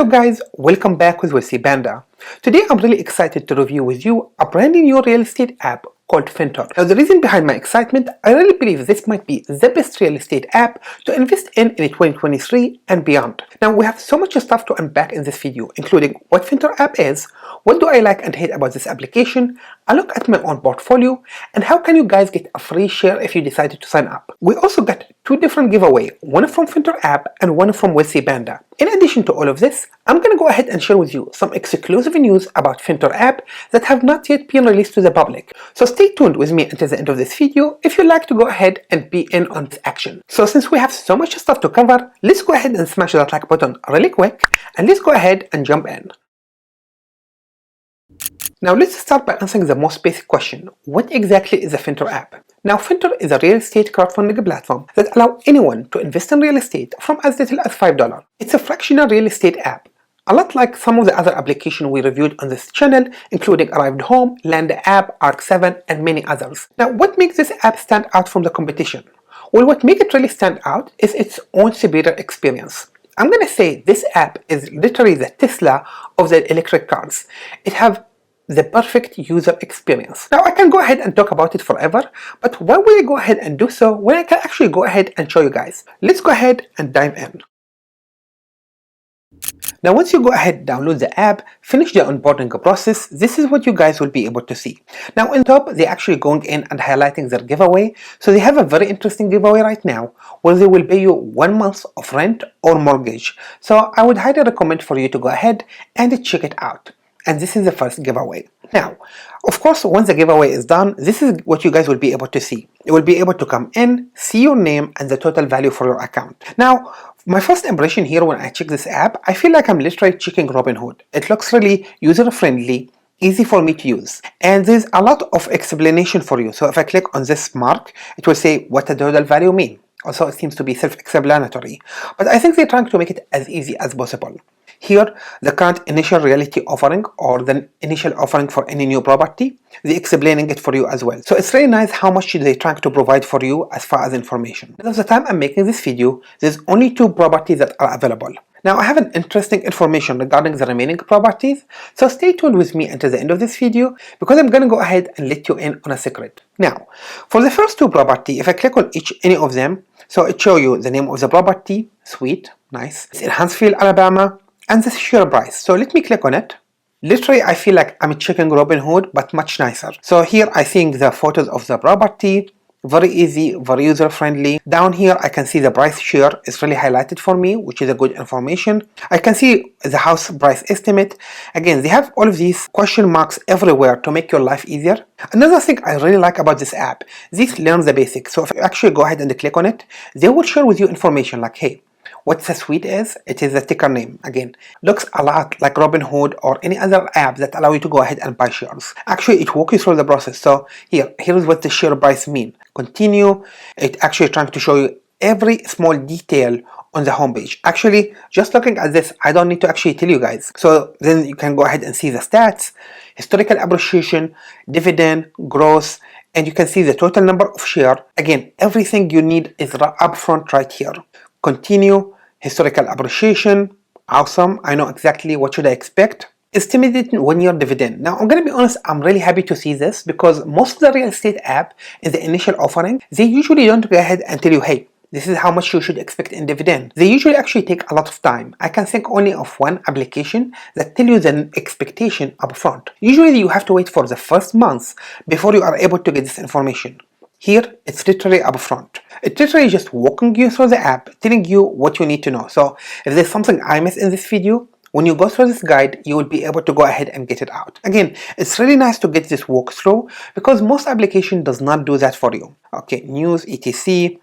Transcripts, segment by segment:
guys, welcome back with Wesley Banda. Today I'm really excited to review with you a brand new real estate app called Fintor. Now the reason behind my excitement, I really believe this might be the best real estate app to invest in 2023 and beyond. Now we have so much stuff to unpack in this video, including what Fintor app is, what do I like and hate about this application, a look at my own portfolio, and how can you guys get a free share if you decided to sign up. We also got two different giveaways, one from Fintor app and one from Wesley Banda. In addition to all of this, I'm going to go ahead and share with you some exclusive news about Fintor app that have not yet been released to the public. So stay tuned with me until the end of this video if you'd like to go ahead and be in on this action. So since we have so much stuff to cover, let's go ahead and smash that like button really quick and let's go ahead and jump in. Now let's start by answering the most basic question. What exactly is a Fintor app? Now Fintor is a real estate crowdfunding platform that allows anyone to invest in real estate from as little as $5. It's a fractional real estate app, a lot like some of the other applications we reviewed on this channel, including Arrived Home, Land App, Arc7, and many others. Now what makes this app stand out from the competition? Well, what makes it really stand out is its own superior experience. I'm gonna say this app is literally the Tesla of the electric cars. It has the perfect user experience. Now I can go ahead and talk about it forever, but why will I go ahead and do so when I can actually go ahead and show you guys? Let's go ahead and dive in. Now once you go ahead and download the app, finish the onboarding process, this is what you guys will be able to see. Now on top, they're actually going in and highlighting their giveaway. So they have a very interesting giveaway right now where they will pay you 1 month of rent or mortgage. So I would highly recommend for you to go ahead and check it out. And this is the first giveaway. Now, of course, once the giveaway is done, this is what you guys will be able to see. You will be able to come in, see your name and the total value for your account. Now, my first impression here when I check this app, I feel like I'm literally checking Robinhood. It looks really user-friendly, easy for me to use, and there's a lot of explanation for you. So if I click on this mark, it will say what the total value means. Also, it seems to be self-explanatory, but I think they're trying to make it as easy as possible. Here, the current initial realty offering or the initial offering for any new property, they're explaining it for you as well. So it's really nice how much they're trying to provide for you as far as information. At the time I'm making this video, there's only 2 properties that are available. Now I have an interesting information regarding the remaining properties, so stay tuned with me until the end of this video because I'm gonna go ahead and let you in on a secret. Now, for the first 2 properties, if I click on any of them, so it shows you the name of the property, sweet, nice. It's in Huntsville, Alabama, and the share price. So let me click on it. Literally I feel like I'm checking Robinhood but much nicer. So here I think the photos of the property, very easy, very user friendly. Down here I can see the price share is really highlighted for me, which is a good information. I can see the house price estimate. Again, they have all of these question marks everywhere to make your life easier. Another thing I really like about this app, this learns the basics. So if I actually go ahead and click on it, they will share with you information like, hey, what the suite is, it is the ticker name. Again, looks a lot like Robinhood or any other app that allow you to go ahead and buy shares. Actually, it walks you through the process. So here's what the share price mean. Continue. It actually trying to show you every small detail on the homepage. Actually, just looking at this, I don't need to actually tell you guys. So then you can go ahead and see the stats, historical appreciation, dividend, growth, and you can see the total number of share. Again, everything you need is upfront right here. Continue. Historical appreciation, awesome. I know exactly what should I expect. Estimated 1-year dividend. Now I'm gonna be honest, I'm really happy to see this because most of the real estate app in the initial offering, they usually don't go ahead and tell you, hey, this is how much you should expect in dividend. They usually actually take a lot of time. I can think only of one application that tell you the expectation upfront. Usually you have to wait for the first month before you are able to get this information. Here, it's literally upfront. It's literally just walking you through the app, telling you what you need to know. So if there's something I missed in this video, when you go through this guide, you will be able to go ahead and get it out. Again, it's really nice to get this walkthrough because most application does not do that for you. Okay, news, etc.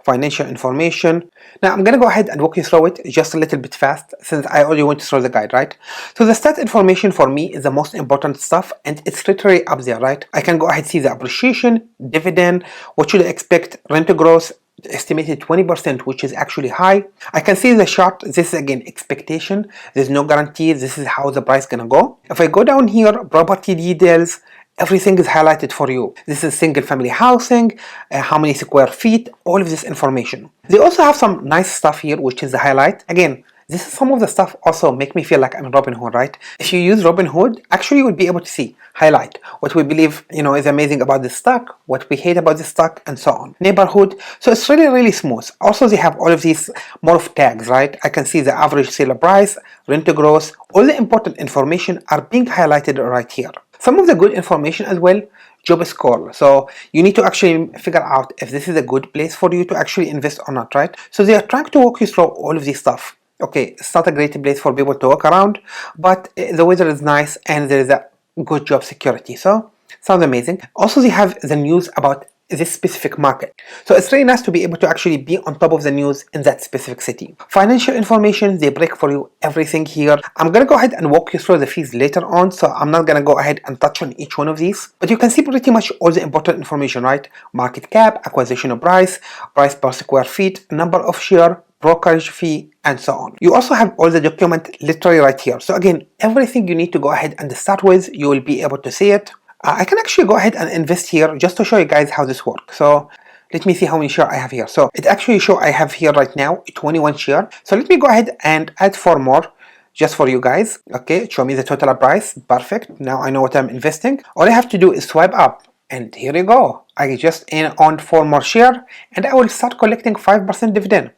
Financial information. Now I'm gonna go ahead and walk you through it just a little bit fast since I already went through the guide, right? So the stat information for me is the most important stuff and it's literally up there, right? I can go ahead and see the appreciation, dividend, what should I expect, rent growth, estimated 20%, which is actually high. I can see the chart. This is again expectation. There's no guarantee. This is how the price gonna go. If I go down here, property details, everything is highlighted for you. This is single family housing, how many square feet, all of this information. They also have some nice stuff here, which is the highlight. Again, This is some of the stuff also make me feel like I'm Robinhood, right? If you use Robinhood, actually you will be able to see, highlight what we believe, is amazing about this stock, what we hate about this stock, and so on. Neighborhood. So it's really, really smooth. Also, they have all of these more of tags, right? I can see the average sale price, rent to gross, all the important information are being highlighted right here. Some of the good information as well, job score. So you need to actually figure out if this is a good place for you to actually invest or not, right? So they are trying to walk you through all of this stuff. Okay, it's not a great place for people to walk around, but the weather is nice and there is a good job security. So sounds amazing. Also, they have the news about this specific market. So it's really nice to be able to actually be on top of the news in that specific city. Financial information, they break for you everything here. I'm gonna go ahead and walk you through the fees later on, so I'm not gonna go ahead and touch on each one of these, but you can see pretty much all the important information, right? Market cap, acquisition price, price per square feet, number of share, brokerage fee, and so on. You also have all the document literally right here. So again, everything you need to go ahead and start with, you will be able to see it. I can actually go ahead and invest here just to show you guys how this works. So let me see how many shares I have here. So it actually shows I have here right now 21 shares. So let me go ahead and add 4 more just for you guys. Okay, show me the total price. Perfect. Now I know what I'm investing. All I have to do is swipe up, and here you go. I just owned 4 more shares, and I will start collecting 5% dividend.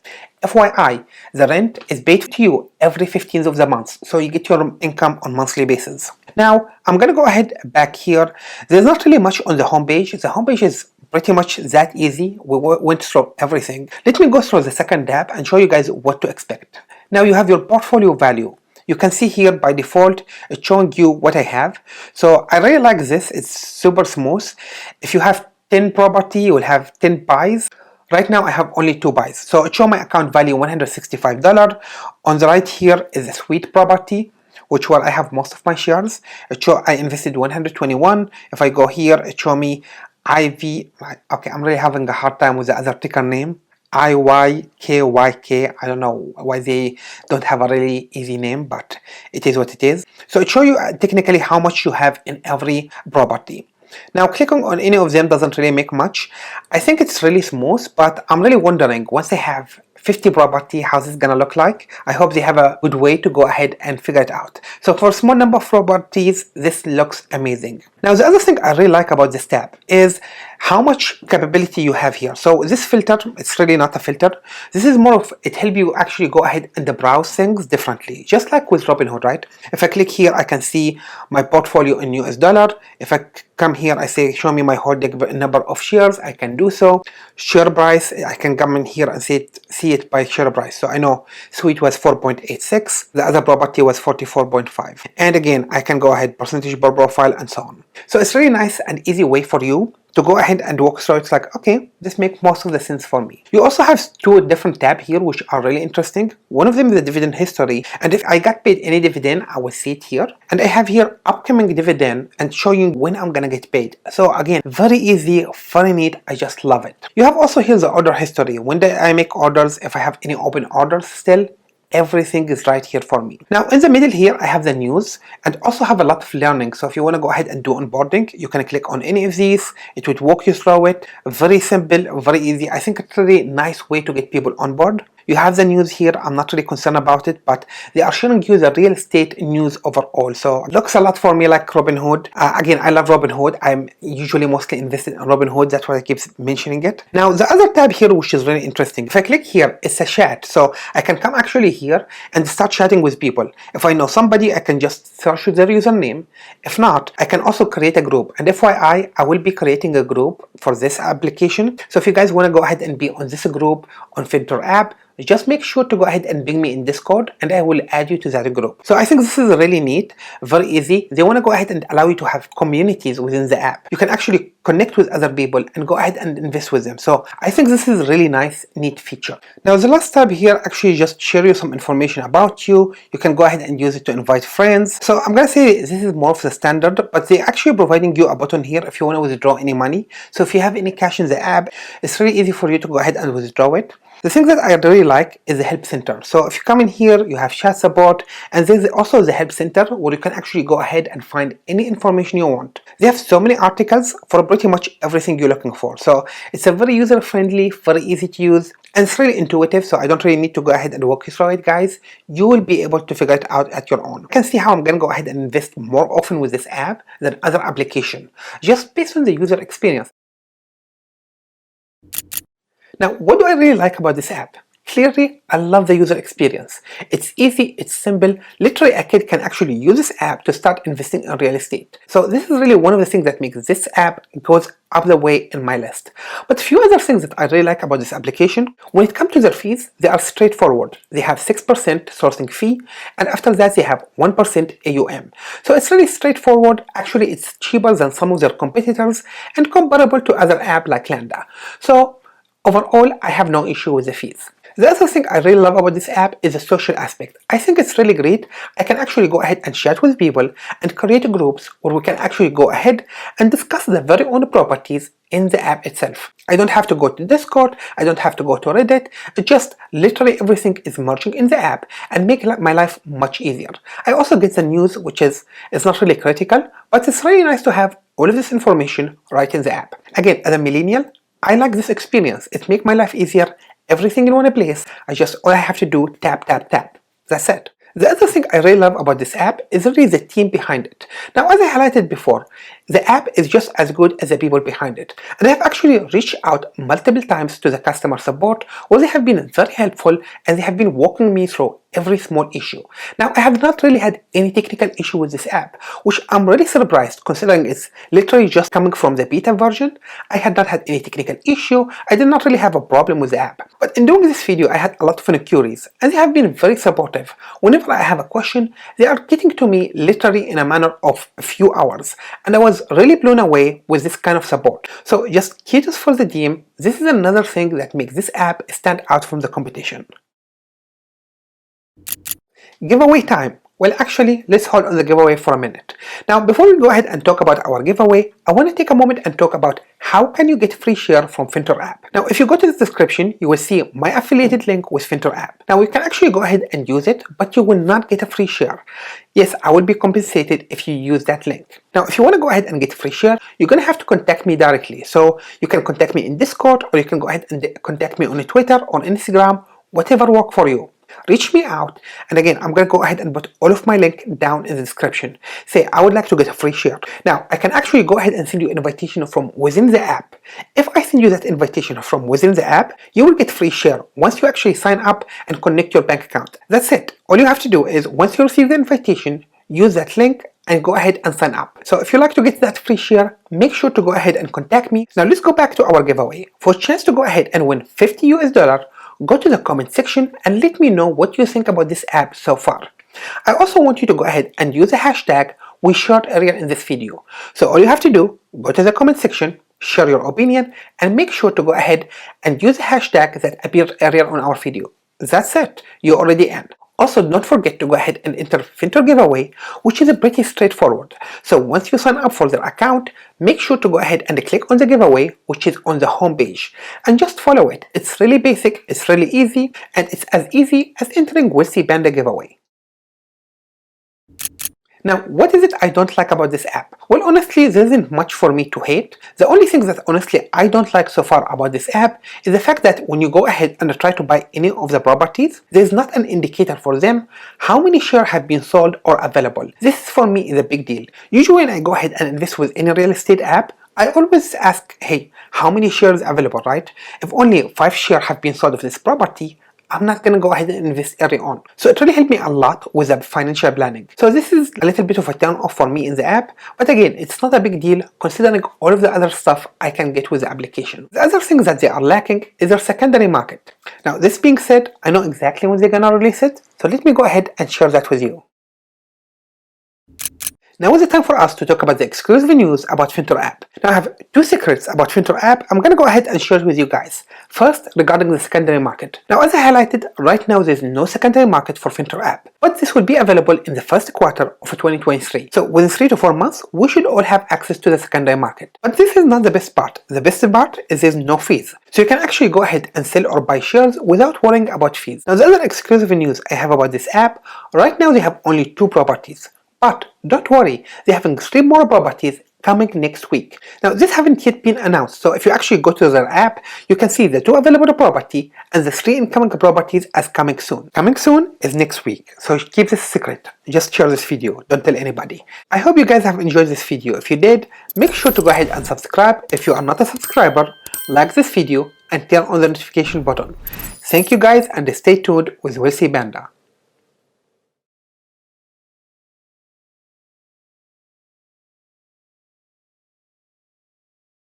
FYI, the rent is paid to you every 15th of the month, so you get your income on monthly basis. Now, I'm gonna go ahead back here. There's not really much on the homepage. The homepage is pretty much that easy. We went through everything. Let me go through the second tab and show you guys what to expect. Now you have your portfolio value. You can see here by default it's showing you what I have. So I really like this. It's super smooth. If you have 10 property, you will have 10 buys. Right now I have only 2 buys. So it shows my account value $165. On the right here is a suite property, which where I have most of my shares. It shows I invested 121. If I go here, it shows me IV. Okay, I'm really having a hard time with the other ticker name. IYKYK. I don't know why they don't have a really easy name, but it is what it is. So it shows you technically how much you have in every property. Now clicking on any of them doesn't really make much. I think it's really smooth, but I'm really wondering once they have 50 property, how's this gonna look like? I hope they have a good way to go ahead and figure it out. So for a small number of properties, this looks amazing. Now the other thing I really like about this tab is how much capability you have here. So this filter, it's really not a filter. This is more of, it helps you actually go ahead and browse things differently, just like with Robinhood, right? If I click here, I can see my portfolio in US dollar. If I come here, I say, show me my holding number of shares, I can do so. Share price, I can come in here and see it by share price. So I know suite was 4.86, the other property was 44.5. And again, I can go ahead, percentage per profile, and so on. So it's really nice and easy way for you to go ahead and walk through. It's like, okay, this makes most of the sense for me. You also have 2 different tabs here which are really interesting. One of them is the dividend history, and if I got paid any dividend, I will see it here. And I have here upcoming dividend and showing when I'm gonna get paid. So again, very easy, very neat. I just love it. You have also here the order history. When did I make orders, if I have any open orders still, everything is right here for me. Now in the middle here I have the news and also have a lot of learning. So if you want to go ahead and do onboarding, you can click on any of these. It would walk you through it. Very simple, very easy. I think it's a really nice way to get people on board. You have the news here. I'm not really concerned about it, but they are showing you the real estate news overall. So it looks a lot for me like Robinhood. Again, I love Robinhood. I'm usually mostly invested in Robinhood. That's why I keep mentioning it. Now the other tab here, which is really interesting. If I click here, it's a chat. So I can come actually here and start chatting with people. If I know somebody, I can just search their username. If not, I can also create a group. And FYI, I will be creating a group for this application. So if you guys want to go ahead and be on this group on Fintor App, just make sure to go ahead and ping me in Discord and I will add you to that group. So I think this is really neat, very easy. They want to go ahead and allow you to have communities within the app. You can actually connect with other people and go ahead and invest with them. So I think this is a really nice, neat feature. Now the last tab here actually just share you some information about you. You can go ahead and use it to invite friends. So I'm gonna say this is more of the standard, but they're actually providing you a button here if you want to withdraw any money. So if you have any cash in the app, it's really easy for you to go ahead and withdraw it. The thing that I really like is the help center. So if you come in here, you have chat support, and there's also the help center where you can actually go ahead and find any information you want. They have so many articles for pretty much everything you're looking for. So it's a very user friendly, very easy to use. And it's really intuitive, so I don't really need to go ahead and walk you through it, guys. You will be able to figure it out at your own. You can see how I'm going to go ahead and invest more often with this app than other application, just based on the user experience. Now, what do I really like about this app? Clearly, I love the user experience. It's easy, it's simple. Literally, a kid can actually use this app to start investing in real estate. So this is really one of the things that makes this app goes up the way in my list. But a few other things that I really like about this application, when it comes to their fees, they are straightforward. They have 6% sourcing fee, and after that they have 1% AUM. So it's really straightforward. Actually, it's cheaper than some of their competitors and comparable to other apps like Landa. So overall, I have no issue with the fees. The other thing I really love about this app is the social aspect. I think it's really great. I can actually go ahead and chat with people and create groups where we can actually go ahead and discuss the very own properties in the app itself. I don't have to go to Discord, I don't have to go to Reddit, just literally everything is merging in the app and make my life much easier. I also get the news, which is not really critical, but it's really nice to have all of this information right in the app. Again, as a millennial, I like this experience. It makes my life easier. Everything in one place. All I have to do, tap, tap, tap. That's it. The other thing I really love about this app is really the team behind it. Now, as I highlighted before, the app is just as good as the people behind it. And I have actually reached out multiple times to the customer support where they have been very helpful and they have been walking me through every small issue. Now, I have not really had any technical issue with this app, which I'm really surprised considering it's literally just coming from the beta version. I had not had any technical issue. I did not really have a problem with the app. But in doing this video, I had a lot of inquiries and they have been very supportive. Whenever I have a question, they are getting to me literally in a matter of a few hours. And I was really blown away with this kind of support. So just kudos for the team. This is another thing that makes this app stand out from the competition. Giveaway time. Well, actually, let's hold on the giveaway for a minute. Now, before we go ahead and talk about our giveaway, I want to take a moment and talk about how can you get free share from Fintor app. Now, if you go to the description, you will see my affiliated link with Fintor app. Now, you can actually go ahead and use it, but you will not get a free share. Yes, I will be compensated if you use that link. Now, if you want to go ahead and get free share, you're going to have to contact me directly. So you can contact me in Discord, or you can go ahead and contact me on Twitter, on Instagram, whatever works for you. Reach me out, and again, I'm going to go ahead and put all of my link down in the description. Say, I would like to get a free share. Now, I can actually go ahead and send you an invitation from within the app. If I send you that invitation from within the app, you will get free share once you actually sign up and connect your bank account. That's it. All you have to do is, once you receive the invitation, use that link and go ahead and sign up. So if you like to get that free share, make sure to go ahead and contact me. Now let's go back to our giveaway. For a chance to go ahead and win $50 US, go to the comment section and let me know what you think about this app so far. I also want you to go ahead and use the hashtag we shared earlier in this video. So all you have to do, go to the comment section, share your opinion, and make sure to go ahead and use the hashtag that appeared earlier on our video. That's it, you're already in. Also, don't forget to go ahead and enter Fintor giveaway, which is pretty straightforward. So once you sign up for their account, make sure to go ahead and click on the giveaway, which is on the home page, and just follow it. It's really basic, it's really easy, and it's as easy as entering Wealthy Panda giveaway. Now, what is it I don't like about this app? Well, honestly, there isn't much for me to hate. The only thing that honestly I don't like so far about this app is the fact that when you go ahead and try to buy any of the properties, there's not an indicator for them how many shares have been sold or available. This for me is a big deal. Usually when I go ahead and invest with any real estate app, I always ask, hey, how many shares available, right? If only 5 shares have been sold of this property, I'm not going to go ahead and invest early on. So it really helped me a lot with the financial planning. So this is a little bit of a turn off for me in the app, but again, it's not a big deal considering all of the other stuff I can get with the application. The other thing that they are lacking is their secondary market. Now, this being said, I know exactly when they're going to release it, so let me go ahead and share that with you. Now is the time for us to talk about the exclusive news about Fintor App. Now I have 2 secrets about Fintor App I'm going to go ahead and share with you guys. First, regarding the secondary market. Now as I highlighted, right now there is no secondary market for Fintor App, but this will be available in the first quarter of 2023. So within 3 to 4 months, we should all have access to the secondary market. But this is not the best part. The best part is there's no fees. So you can actually go ahead and sell or buy shares without worrying about fees. Now the other exclusive news I have about this app, right now they have only 2 properties. But don't worry, they have 3 more properties coming next week. Now this haven't yet been announced, so if you actually go to their app, you can see the 2 available property and the 3 incoming properties as coming soon. Coming soon is next week, so keep this secret. Just share this video, don't tell anybody. I hope you guys have enjoyed this video. If you did, make sure to go ahead and subscribe. If you are not a subscriber, like this video and turn on the notification button. Thank you guys, and stay tuned with Wealthy Panda.